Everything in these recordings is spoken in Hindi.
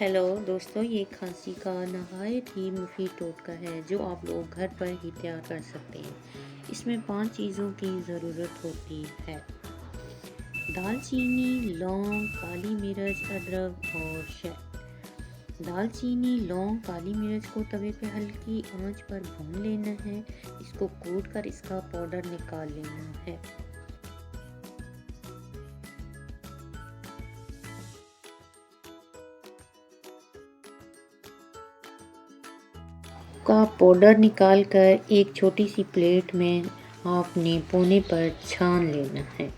हेलो दोस्तों, ये खांसी का नहायत ही मुफीद टोटका है जो आप लोग घर पर ही तैयार कर सकते हैं। इसमें 5 चीज़ों की ज़रूरत होती है। दालचीनी, लौंग, काली मिर्च, अदरक और शहद। दालचीनी, लौंग, काली मिर्च को तवे पे हल्की आंच पर भून लेना है। इसको कूट कर इसका पाउडर निकाल लेना है। का पाउडर निकाल कर एक छोटी सी प्लेट में आपने कोने पर छान लेना है।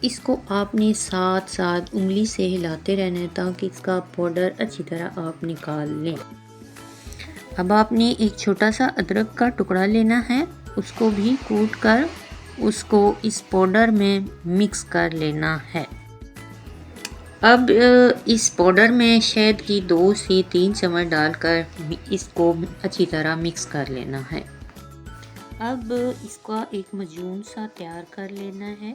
इसको आपने साथ साथ उंगली से हिलाते रहना है ताकि इसका पाउडर अच्छी तरह आप निकाल लें। अब आपने एक छोटा सा अदरक का टुकड़ा लेना है, उसको भी कूट कर उसको इस पाउडर में मिक्स कर लेना है। अब इस पाउडर में शहद की 2 से 3 चम्मच डालकर इसको अच्छी तरह मिक्स कर लेना है। अब इसका एक मजून सा तैयार कर लेना है।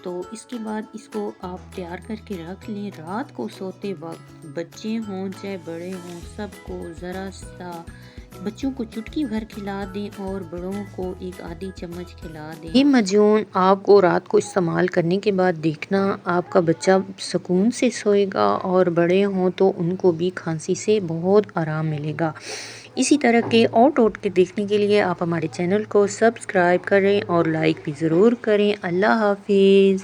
तो इसके बाद इसको आप तैयार करके रख लें। रात को सोते वक्त बच्चे हों चाहे बड़े हों, सबको ज़रा सा, बच्चों को चुटकी भर खिला दें और बड़ों को एक आधी चम्मच खिला दें। ये मजून आपको रात को इस्तेमाल करने के बाद देखना आपका बच्चा सुकून से सोएगा और बड़े हों तो उनको भी खांसी से बहुत आराम मिलेगा। इसी तरह के और टोटके देखने के लिए आप हमारे चैनल को सब्सक्राइब करें और लाइक भी ज़रूर करें। अल्लाह हाफिज़।